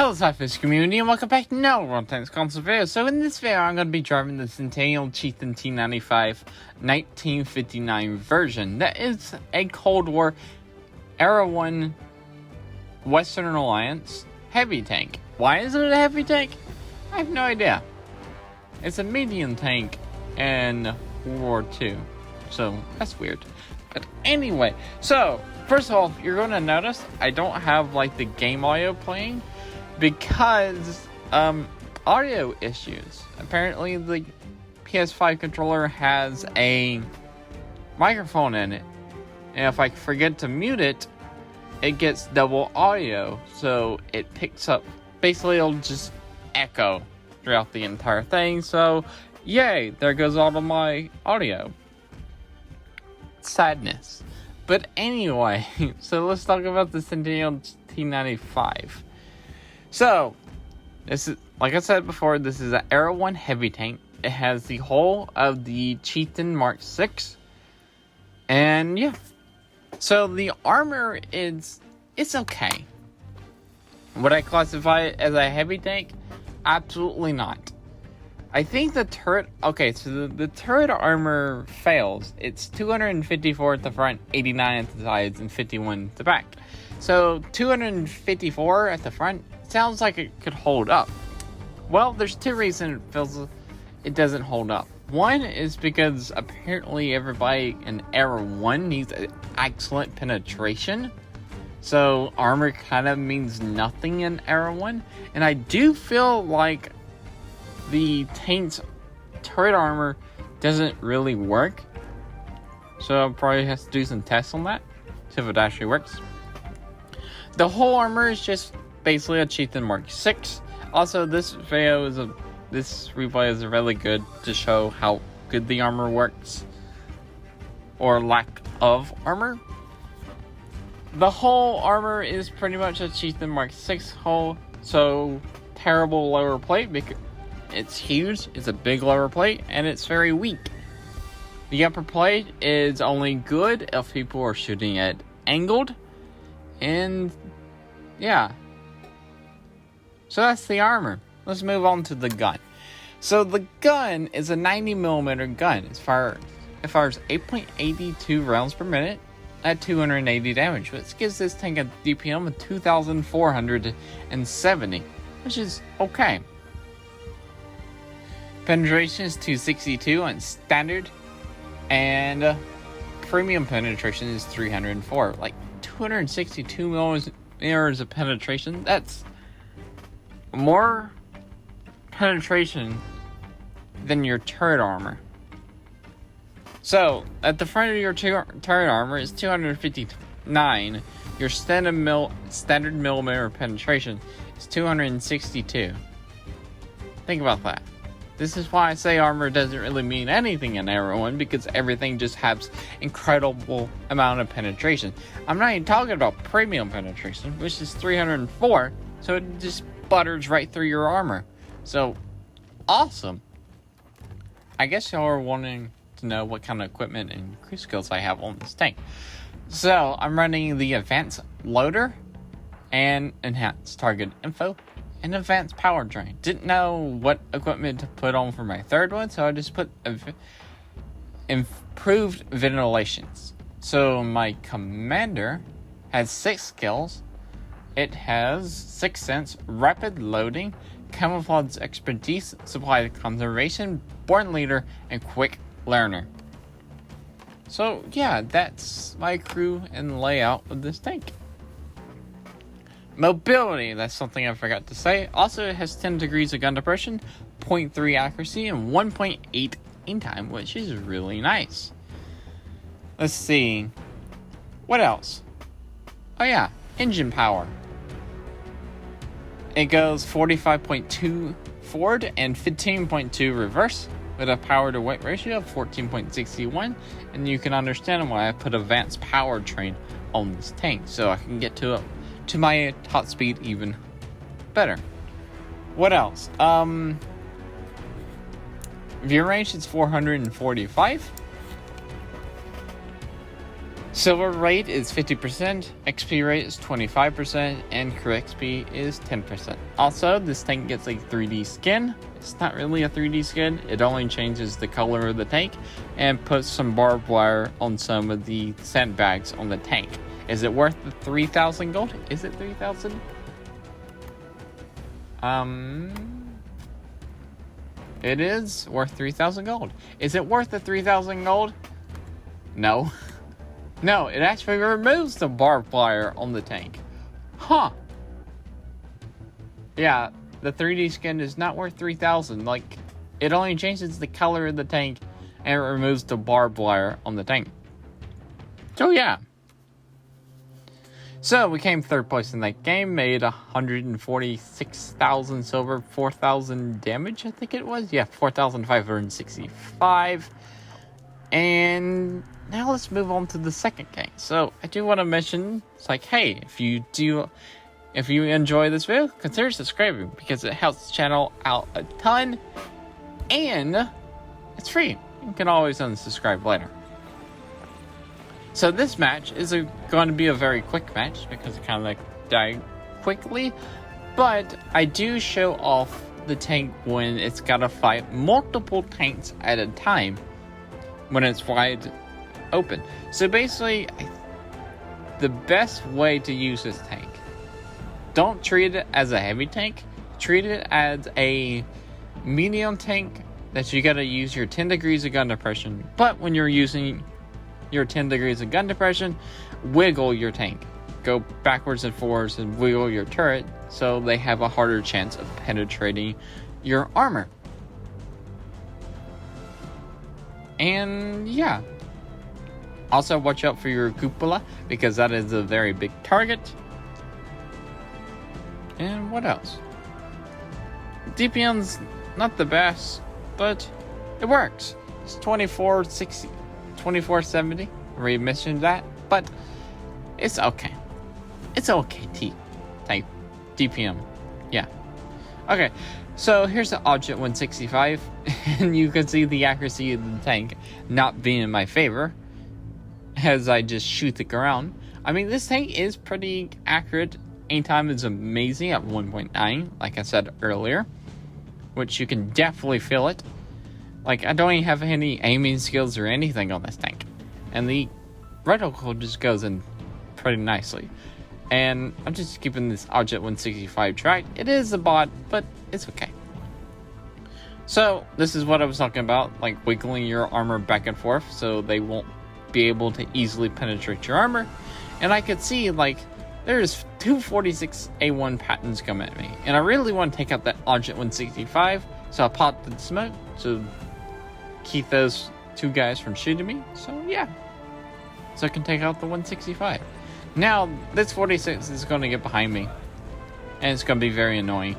Hello SLAPAFISH community and welcome back to another World Tanks console video. So in this video I'm going to be driving the Centennial Chieftain T95 1959 version. That is a Cold War Era 1 Western Alliance heavy tank. Why is it a heavy tank? I have no idea. It's a medium tank in World War II. So that's weird. But anyway, so first of all, you're going to notice I don't have like the game audio playing because audio issues. Apparently the PS5 controller has a microphone in it, and if I forget to mute it, it gets double audio, so it picks up, basically it'll just echo throughout the entire thing. So yay, there goes all of my audio. Sadness. But anyway, so let's talk about the Centennial T95. So, this is, like I said before, this is an Era 1 heavy tank. It has the hull of the Chieftain Mark 6. And yeah. So the armor it's okay. Would I classify it as a heavy tank? Absolutely not. I think the turret, okay, so the turret armor fails. It's 254 at the front, 89 at the sides, and 51 at the back. So 254 at the front sounds like it could hold up. Well, there's two reasons it doesn't hold up. One is because apparently everybody in Era 1 needs excellent penetration. So armor kind of means nothing in Era 1. And I do feel like the tank's turret armor doesn't really work. So I'll probably have to do some tests on that, see if it actually works. The whole armor is just basically a Chieftain Mark 6. Also, this replay is really good to show how good the armor works, or lack of armor. The whole armor is pretty much a Chieftain Mark 6 hull, so terrible lower plate because it's huge, it's a big lower plate, and it's very weak. The upper plate is only good if people are shooting it angled, and yeah. So that's the armor. Let's move on to the gun. So the gun is a 90mm gun. It fires 8.82 rounds per minute at 280 damage, which gives this tank a DPM of 2,470, which is okay. Penetration is 262 on standard, and premium penetration is 304. Like 262 millimeters of penetration. That's more penetration than your turret armor. So at the front of your turret armor is 259. Your standard millimeter penetration is 262. Think about that. This is why I say armor doesn't really mean anything in Era 1, because everything just has incredible amount of penetration. I'm not even talking about premium penetration, which is 304, so it just butters right through your armor. So, awesome. I guess y'all are wanting to know what kind of equipment and crew skills I have on this tank. So, I'm running the Advanced Loader and Enhanced Target Info and Advanced Power Drain. Didn't know what equipment to put on for my third one, so I just put improved ventilations. So, my commander has 6 skills. It has 6 Sense, Rapid Loading, Camouflage Expertise, Supply Conservation, Born Leader, and Quick Learner. So yeah, that's my crew and layout of this tank. Mobility, that's something I forgot to say. Also, it has 10 degrees of gun depression, 0.3 accuracy, and 1.8 aim time, which is really nice. Let's see. What else? Oh yeah, engine power. It goes 45.2 forward and 15.2 reverse with a power to weight ratio of 14.61, and you can understand why I put advanced powertrain on this tank, so I can get to my top speed even better. What else? View range is 445. Silver rate is 50%, XP rate is 25%, and crew XP is 10%. Also, this tank gets a 3D skin. It's not really a 3D skin. It only changes the color of the tank and puts some barbed wire on some of the sandbags on the tank. Is it worth the 3,000 gold? Is it 3,000? It is worth 3,000 gold. Is it worth the 3,000 gold? No. No, it actually removes the barbed wire on the tank. Huh. Yeah, the 3D skin is not worth 3,000. Like, it only changes the color of the tank and it removes the barbed wire on the tank. So, yeah. So, we came third place in that game, made 146,000 silver, 4,000 damage, I think it was. Yeah, 4,565. And now let's move on to the second game. So, I do want to mention, it's like, hey, if you enjoy this video, consider subscribing because it helps the channel out a ton. And it's free. You can always unsubscribe later. So this match is going to be a very quick match because it kind of like died quickly. But I do show off the tank when it's got to fight multiple tanks at a time when it's wide open. So basically, the best way to use this tank, don't treat it as a heavy tank. Treat it as a medium tank that you got to use your 10 degrees of gun depression. But when you're using your 10 degrees of gun depression, wiggle your tank. Go backwards and forwards and wiggle your turret so they have a harder chance of penetrating your armor. And yeah. Also watch out for your cupola because that is a very big target. And what else? DPM's not the best, but it works. It's 2460. 2470, we mentioned that, but it's okay. It's okay, type DPM. Yeah. Okay, so here's the Object 165, and you can see the accuracy of the tank not being in my favor as I just shoot the ground. I mean, this tank is pretty accurate. Aim time is amazing at 1.9, like I said earlier, which you can definitely feel it. Like, I don't even have any aiming skills or anything on this tank. And the reticle just goes in pretty nicely. And I'm just keeping this Object 165 track. It is a bot, but it's okay. So, this is what I was talking about. Like, wiggling your armor back and forth so they won't be able to easily penetrate your armor. And I could see, like, there's 246 A1 patterns coming at me. And I really want to take out that Object 165. So I popped the smoke. So keep those two guys from shooting me. So yeah, so I can take out the 165. Now this 46 is going to get behind me and it's going to be very annoying.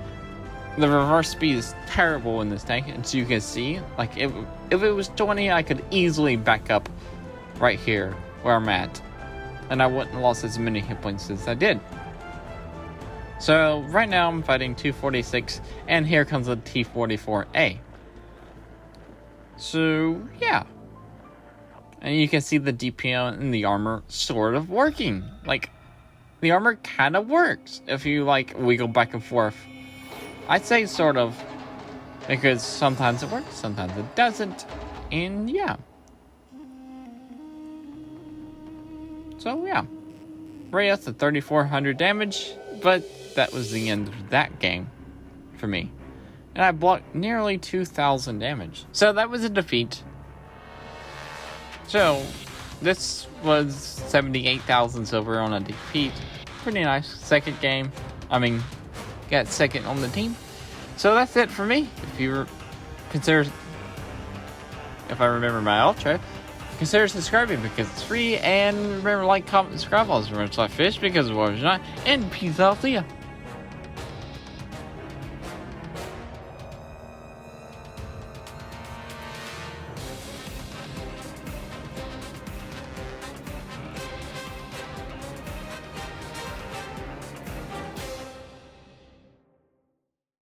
The reverse speed is terrible in this tank, and so you can see, like, if it was 20, I could easily back up right here where I'm at and I wouldn't have lost as many hit points as I did. So right now I'm fighting 246 and here comes the T44A. So, yeah. And you can see the DPM and the armor sort of working. Like, the armor kind of works if you, like, wiggle back and forth. I'd say sort of. Because sometimes it works, sometimes it doesn't. And, yeah. So, yeah. Right up to 3,400 damage. But that was the end of that game for me. And I blocked nearly 2,000 damage. So that was a defeat. So this was 78,000 silver on a defeat. Pretty nice. Second game. I mean, got second on the team. So that's it for me. If you consider, if I remember my outro, consider subscribing because it's free. And remember, like, comment, subscribe. I was SLAPAFISH because it was not. And peace out. See ya.